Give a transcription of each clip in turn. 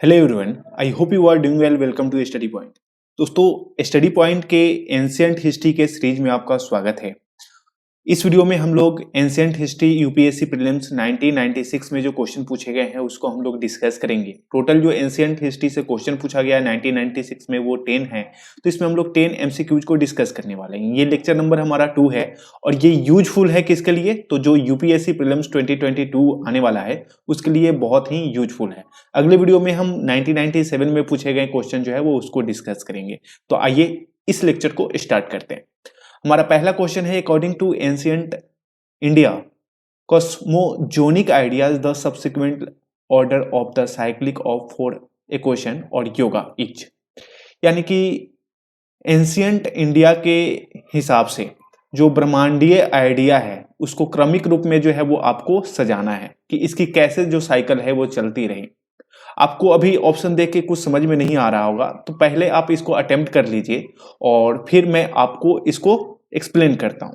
Hello everyone, I hope you are doing well. Welcome to study point. दोस्तों, study point के ancient history के series में आपका स्वागत है। इस वीडियो में हम लोग एंशिएंट हिस्ट्री यूपीएससी प्रीलिम्स 1996 में जो क्वेश्चन पूछे गए हैं उसको हम लोग डिस्कस करेंगे। टोटल जो एंशिएंट हिस्ट्री से क्वेश्चन पूछा गया 1996 में वो 10 है, तो इसमें हम लोग 10 एमसीक्यूज को डिस्कस करने वाले हैं। ये लेक्चर नंबर हमारा 2 है और ये यूजफुल है किसके लिए? तो जो यूपीएससी प्रीलिम्स 2022 आने वाला है उसके लिए बहुत ही यूजफुल है। अगले वीडियो में हम 1997 में पूछे गए क्वेश्चन जो है वो उसको डिस्कस करेंगे। तो आइए इस लेक्चर को स्टार्ट करते हैं। हमारा पहला क्वेश्चन है, according to ancient India cosmogonic ideas the subsequent order of the cyclic of four equation और योगा इच। यानी कि एंशिएंट इंडिया के हिसाब से जो ब्रह्मांडीय आइडिया है उसको क्रमिक रूप में जो है वो आपको सजाना है कि इसकी कैसे जो साइकिल है वो चलती रहे। आपको अभी ऑप्शन देख के कुछ समझ में नहीं आ रहा होगा, तो पहले आप इसको अटेम्प्ट कर लीजिए और फिर मैं आपको इसको एक्सप्लेन करता हूं।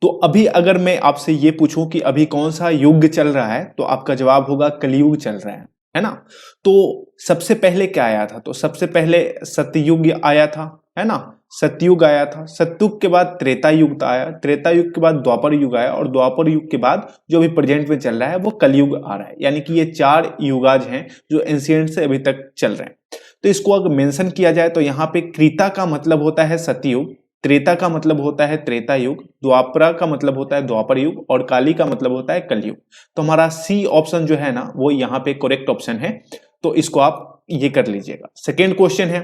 तो अभी अगर मैं आपसे ये पूछूं कि अभी कौन सा युग चल रहा है, तो आपका जवाब होगा कलयुग चल रहा है ना। तो सबसे पहले क्या आया था? तो सबसे पहले सतयुग आया था, है ना। सतयुग आया था, सतयुग के बाद त्रेता युग आया, त्रेता युग के बाद द्वापर युग आया और द्वापर युग के बाद जो अभी प्रेजेंट में चल रहा है वो कलयुग आ रहा है। यानी कि ये 4 युगाज हैं जो एंशिएंट से अभी तक चल रहे हैं। तो इसको अगर मेंशन किया जाए तो यहाँ पे कृता का मतलब होता है सतयुग, त्रेता का मतलब होता है त्रेता युग, द्वापरा का मतलब होता है द्वापर युग और काली का मतलब होता है कलयुग। तो हमारा सी ऑप्शन जो है ना वो यहाँ पे करेक्ट ऑप्शन है, तो इसको आप ये कर लीजिएगा। सेकेंड क्वेश्चन है,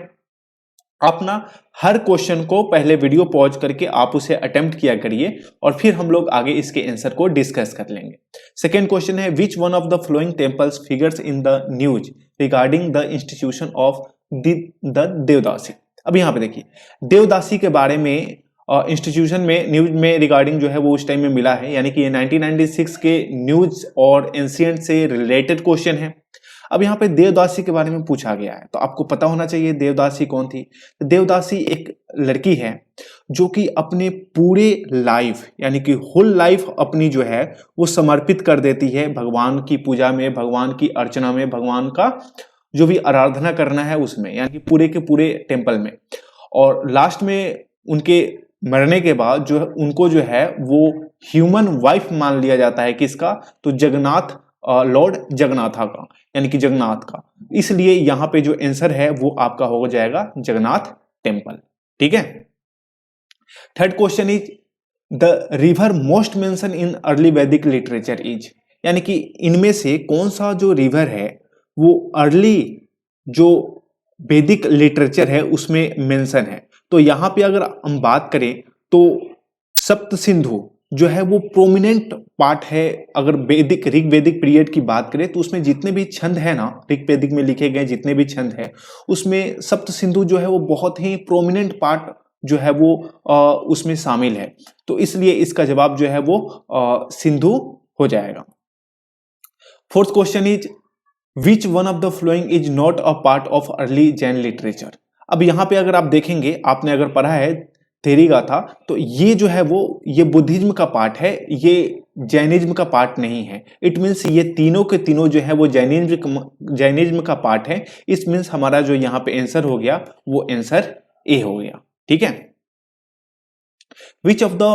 आप ना हर क्वेश्चन को पहले वीडियो पॉज करके आप उसे अटेम्प्ट किया करिए और फिर हम लोग आगे इसके आंसर को डिस्कस कर लेंगे। सेकेंड क्वेश्चन है, which one of the flowing temples figures in the news regarding the institution of the devadasi. अब यहाँ पे देखिए, देवदासी के बारे में इंस्टीट्यूशन में न्यूज में रिगार्डिंग जो है वो उस टाइम में मिला है, यानी कि ये 1996 के न्यूज और एंशिएंट से रिलेटेड क्वेश्चन है। अब यहाँ पे देवदासी के बारे में पूछा गया है, तो आपको पता होना चाहिए देवदासी कौन थी। देवदासी एक लड़की है जो कि अपने पूरे लाइफ यानी कि होल लाइफ अपनी जो है वो समर्पित कर देती है भगवान की पूजा में, भगवान की अर्चना में, भगवान का जो भी आराधना करना है उसमें, यानी कि पूरे के पूरे टेम्पल में। और लास्ट में उनके मरने के बाद जो है उनको जो है वो ह्यूमन वाइफ मान लिया जाता है। किसका? तो जगन्नाथ, लॉर्ड जगन्नाथा का, यानी कि जगन्नाथ का। इसलिए यहां पे जो आंसर है वो आपका हो जाएगा जगन्नाथ टेम्पल। ठीक है। Third question is, the river most mention in early वैदिक लिटरेचर इज। यानी कि इनमें से कौन सा जो रिवर है वो अर्ली जो वैदिक लिटरेचर है उसमें मेंशन है। तो यहां पे अगर हम बात करें तो सप्त सिंधु जो है वो प्रोमिनेंट पार्ट है। अगर वैदिक ऋग वैदिक पीरियड की बात करें तो उसमें जितने भी छंद है ना, ऋग वैदिक में लिखे गए जितने भी छंद है उसमें सप्त सिंधु जो है वो बहुत ही प्रोमिनेंट पार्ट जो है वो उसमें शामिल है। तो इसलिए इसका जवाब जो है वो सिंधु हो जाएगा। Fourth question is, which one of the following is not a part of early Jain literature. अब यहाँ पे अगर आप देखेंगे, आपने अगर पढ़ा है थेरी गाथा, तो ये जो है वो ये बुद्धिज्म का पार्ट है, ये जैनिज्म का पार्ट नहीं है। इट मीन्स ये तीनों के तीनों जो है वो जैनिज्म का पार्ट है। इस मीन्स हमारा जो यहाँ पे आंसर हो गया वो आंसर ए हो गया। ठीक है। Which of the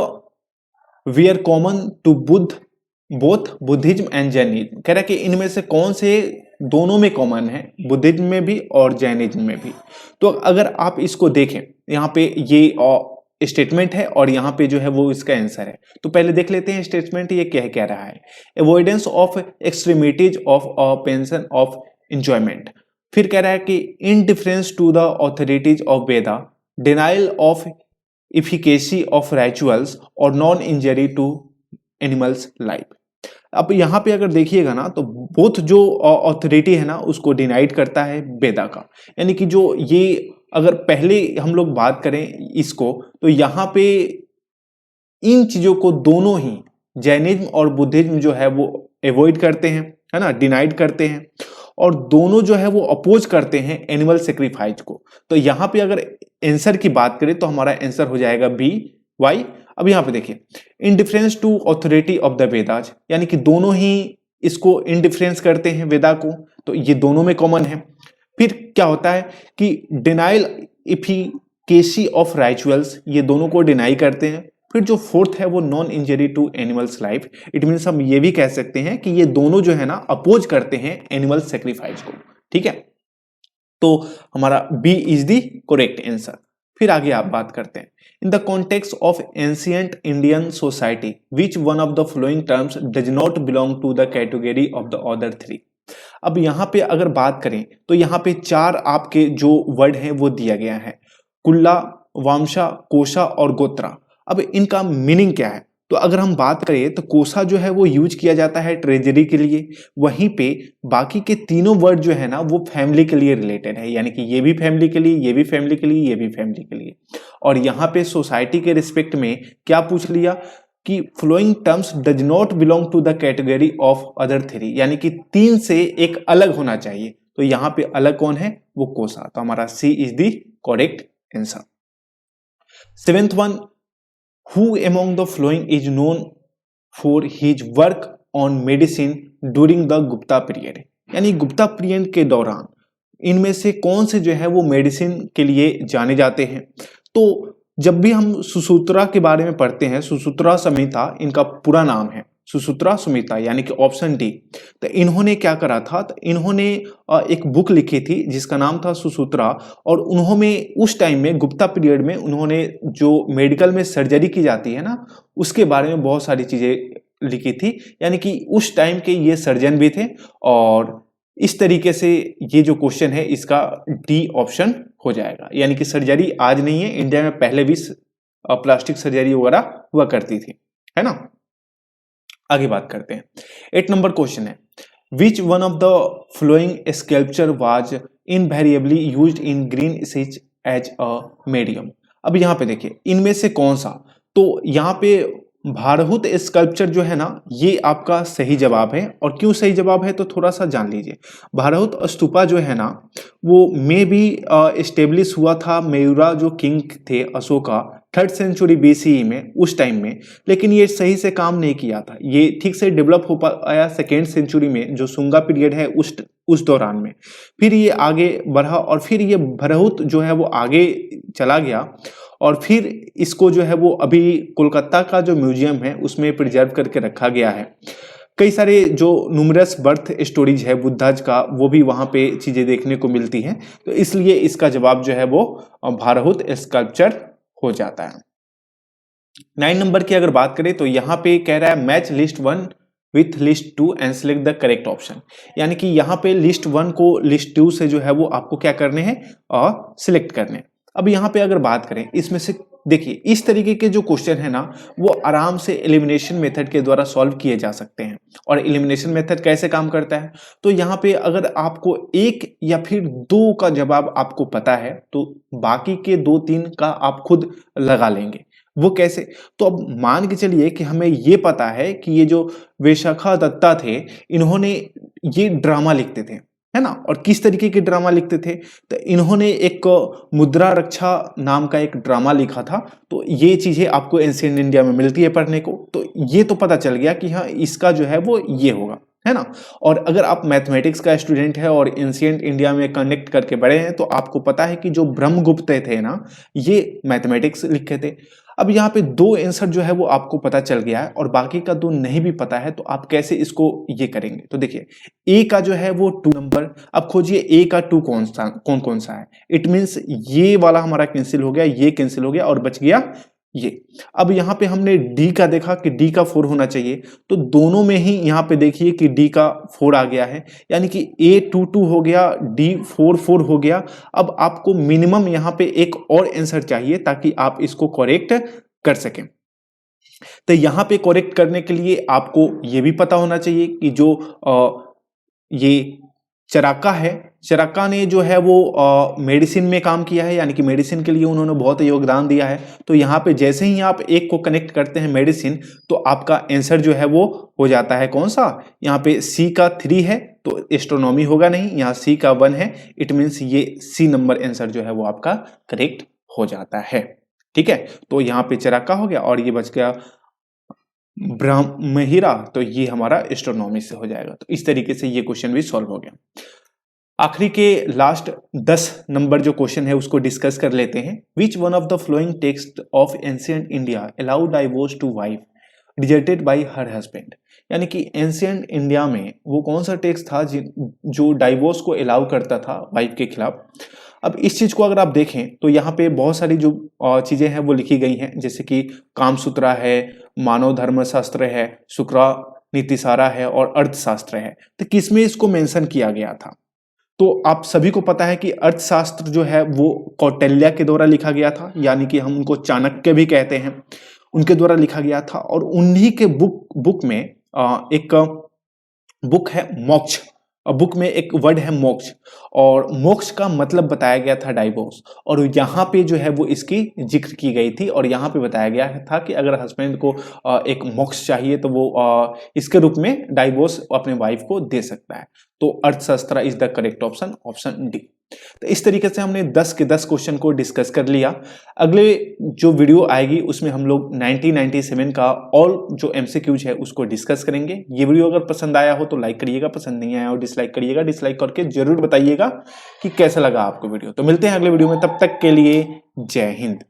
we are common to Buddha both Buddhism and Jainism. कह रहा है कि इनमें से कौन से दोनों में कॉमन है, बुद्धिज्म में भी और जैनिज्म में भी। तो अगर आप इसको देखें, यहाँ पे ये स्टेटमेंट है और यहाँ पे जो है वो इसका आंसर है। तो पहले देख लेते हैं स्टेटमेंट ये कह रहा है, avoidance of extremities of pension of enjoyment. फिर कह रहा है कि indifference to the authorities of Veda, denial of efficacy of rituals और non injury to animals life. अब यहाँ पे अगर देखिएगा ना तो बोथ जो ऑथोरिटी है ना उसको डिनाइड करता है वेदा का। यानी कि जो ये अगर पहले हम लोग बात करें इसको, तो यहाँ पे इन चीजों को दोनों ही जैनिज्म और बुद्धिज्म जो है वो अवॉइड करते हैं, है ना, डिनाइड करते हैं, और दोनों जो है वो अपोज करते हैं एनिमल सेक्रीफाइस को। तो यहाँ पे अगर आंसर की बात करें तो हमारा आंसर हो जाएगा बी, वाई। अब यहाँ पे देखिए, in difference to authority of the Vedas, यानी कि दोनों ही इसको इनडिफरेंस करते हैं वेदा को, तो ये दोनों में कॉमन है। फिर क्या होता है कि डिनाइल इफिकेसी ऑफ राइचुअल्स, ये दोनों को डिनाई करते हैं। फिर जो फोर्थ है वो non injury to animals life, it means हम ये भी कह सकते हैं कि ये दोनों जो है ना अपोज करते हैं एनिमल सेक्रीफाइस को, ठीक है। तो हमारा B is the correct answer. फिर आगे आप बात करते हैं, in the context of ancient Indian society which one of the following terms does not belong to the category of the other three. अब यहाँ पे अगर बात करें तो यहाँ पे चार आपके जो वर्ड हैं वो दिया गया है, कुल्ला, वामशा, कोशा और गोत्रा। अब इनका मीनिंग क्या है, तो अगर हम बात करें तो कोसा जो है वो यूज किया जाता है ट्रेजरी के लिए, वहीं पे बाकी के तीनों वर्ड जो है ना वो फैमिली के लिए रिलेटेड है, यानी कि ये भी फैमिली के लिए, ये भी फैमिली के लिए, ये भी फैमिली के लिए। और यहाँ पे सोसाइटी के रिस्पेक्ट में क्या पूछ लिया कि following terms does not belong to the category of other three, यानी कि तीन से एक अलग होना चाहिए। तो यहाँ पे अलग कौन है, वो कोसा। तो हमारा C is the correct answer. Seventh one, who among the following is known for his work on medicine during the Gupta period, यानी गुप्ता पीरियड के दौरान इनमें से कौन से जो है वो मेडिसिन के लिए जाने जाते हैं। तो जब भी हम सुसूत्रा के बारे में पढ़ते हैं, सुसूत्रा संहिता इनका पूरा नाम है, सुसूत्रा संहिता, यानी कि ऑप्शन डी। तो इन्होंने क्या करा था, तो इन्होंने एक बुक लिखी थी जिसका नाम था सुसूत्रा, और उन्होंने उस टाइम में गुप्ता पीरियड में उन्होंने जो मेडिकल में सर्जरी की जाती है ना उसके बारे में बहुत सारी चीजें लिखी थी, यानी कि उस टाइम के ये सर्जन भी थे। और इस तरीके से ये जो क्वेश्चन है इसका डी ऑप्शन हो जाएगा, यानी कि सर्जरी आज नहीं है, इंडिया में पहले भी प्लास्टिक सर्जरी वगैरह हुआ करती थी, है ना। आगे बात करते हैं, 8 नंबर क्वेश्चन है, which one of the following sculpture was invariably used in green stitch as a medium. अब यहाँ पे देखिए इनमें से कौन सा, तो यहाँ पे भारहूत स्कल्पचर जो है ना ये आपका सही जवाब है। और क्यों सही जवाब है तो थोड़ा सा जान लीजिए। भारहूत स्तूपा जो है ना वो में भी एस्टेब्लिश हुआ था, मयूरा जो किंग थे अशोका 3rd सेंचुरी BCE में, उस टाइम में, लेकिन ये सही से काम नहीं किया था। ये ठीक से डेवलप हो पाया 2nd सेंचुरी में, जो सुंगा पीरियड है उस दौरान में। फिर ये आगे बढ़ा और फिर ये भारहूत जो है वो आगे चला गया, और फिर इसको जो है वो अभी कोलकाता का जो म्यूजियम है उसमें प्रिजर्व करके रखा गया है। कई सारे जो न्यूमरस बर्थ स्टोरीज है बुद्धाज का, वो भी वहां पे चीजें देखने को मिलती हैं। तो इसलिए इसका जवाब जो है वो भारहूत स्कल्पचर हो जाता है। 9 नंबर की अगर बात करें तो यहाँ पे कह रहा है match list 1 with list 2 and select the correct option, यानी कि यहाँ पे लिस्ट 1 को लिस्ट 2 से जो है वो आपको क्या करने हैं और सिलेक्ट करने। अब यहाँ पे अगर बात करें इसमें से देखिए इस तरीके के जो क्वेश्चन है ना वो आराम से एलिमिनेशन मेथड के द्वारा सॉल्व किए जा सकते हैं। और एलिमिनेशन मेथड कैसे काम करता है, तो यहाँ पे अगर आपको एक या फिर दो का जवाब आपको पता है तो बाकी के 2-3 का आप खुद लगा लेंगे। वो कैसे, तो अब मान के चलिए कि हमें ये पता है कि ये जो विशाखा दत्ता थे इन्होंने ये ड्रामा लिखते थे, है ना। और किस तरीके के ड्रामा लिखते थे, तो इन्होंने एक मुद्रा रक्षा नाम का एक ड्रामा लिखा था। तो ये चीजें आपको एंशिएंट इंडिया में मिलती है पढ़ने को, तो ये तो पता चल गया कि हाँ इसका जो है वो ये होगा, है ना। और अगर आप मैथमेटिक्स का स्टूडेंट है और एंशिएंट इंडिया में कनेक्ट करके बड़े हैं तो आपको पता है कि जो ब्रह्मगुप्त थे ना ये मैथमेटिक्स लिखे थे। अब यहाँ पे 2 आंसर जो है वो आपको पता चल गया है और बाकी का 2 नहीं भी पता है, तो आप कैसे इसको ये करेंगे। तो देखिए ए का जो है वो 2 नंबर, अब खोजिए ए का 2 कौन कौन सा है। इट मीन्स ये वाला हमारा कैंसिल हो गया, ये कैंसिल हो गया और बच गया ये। अब यहाँ पे हमने डी का देखा कि डी का 4 होना चाहिए, तो दोनों में ही यहाँ पे देखिए कि डी का 4 आ गया है, यानी कि ए 2 हो गया, डी 4 हो गया। अब आपको मिनिमम यहाँ पे एक और आंसर चाहिए ताकि आप इसको करेक्ट कर सकें। तो यहाँ पे करेक्ट करने के लिए आपको ये भी पता होना चाहिए कि जो ये चराका है, चराका ने जो है वो मेडिसिन में काम किया है, यानी कि मेडिसिन के लिए उन्होंने बहुत योगदान दिया है। तो यहाँ पे जैसे ही आप एक को कनेक्ट करते हैं मेडिसिन, तो आपका आंसर जो है वो हो जाता है कौन सा, यहाँ पे सी का 3 है तो एस्ट्रोनॉमी होगा नहीं, यहाँ सी का 1 है। इट मीन्स ये सी नंबर आंसर जो है वो आपका करेक्ट हो जाता है। ठीक है, तो यहाँ पे चराका हो गया और ये बच गया ब्रह्महिरा, तो ये हमारा एस्ट्रोनॉमी से हो जाएगा। तो इस तरीके से ये क्वेश्चन भी सॉल्व हो गया। आखिरी के लास्ट 10 नंबर जो क्वेश्चन है उसको डिस्कस कर लेते हैं। Which one of the following text of ancient India allow divorce to wife rejected by her husband, यानी कि एंशिएंट इंडिया में वो कौन सा टेक्स्ट था जो डाइवोर्स को अलाउ करता था वाइफ के खिलाफ। अब इस चीज को अगर आप देखें तो यहाँ पे बहुत सारी जो चीजें हैं वो लिखी गई हैं, जैसे कि कामसूत्रा है, मानव धर्म शास्त्र है, शुक्रा नीतिसारा है और अर्थशास्त्र है। तो किसमें इसको मेंशन किया गया था? तो आप सभी को पता है कि अर्थशास्त्र जो है वो कौटिल्य के द्वारा लिखा गया था, यानी कि हम उनको चाणक्य भी कहते हैं, उनके द्वारा लिखा गया था। और उन्हीं के बुक में एक बुक है मोक्ष, बुक में एक वर्ड है मोक्ष, और मोक्ष का मतलब बताया गया था डाइवोर्स, और यहाँ पे जो है वो इसकी जिक्र की गई थी। और यहाँ पे बताया गया था कि अगर हस्बैंड को एक मोक्ष चाहिए तो वो इसके रूप में डाइवोर्स अपने वाइफ को दे सकता है। तो अर्थशास्त्र is the correct option, option D. तो इस तरीके से हमने 10 के 10 क्वेश्चन को डिस्कस कर लिया। अगले जो वीडियो आएगी उसमें हम लोग 1997 का ऑल जो एमसीक्यूज है उसको डिस्कस करेंगे। ये वीडियो अगर पसंद आया हो तो लाइक करिएगा, पसंद नहीं आया हो डिसलाइक करिएगा। डिसलाइक करके जरूर बताइएगा कि कैसा लगा आपको वीडियो। तो मिलते हैं अगले वीडियो में, तब तक के लिए जय हिंद।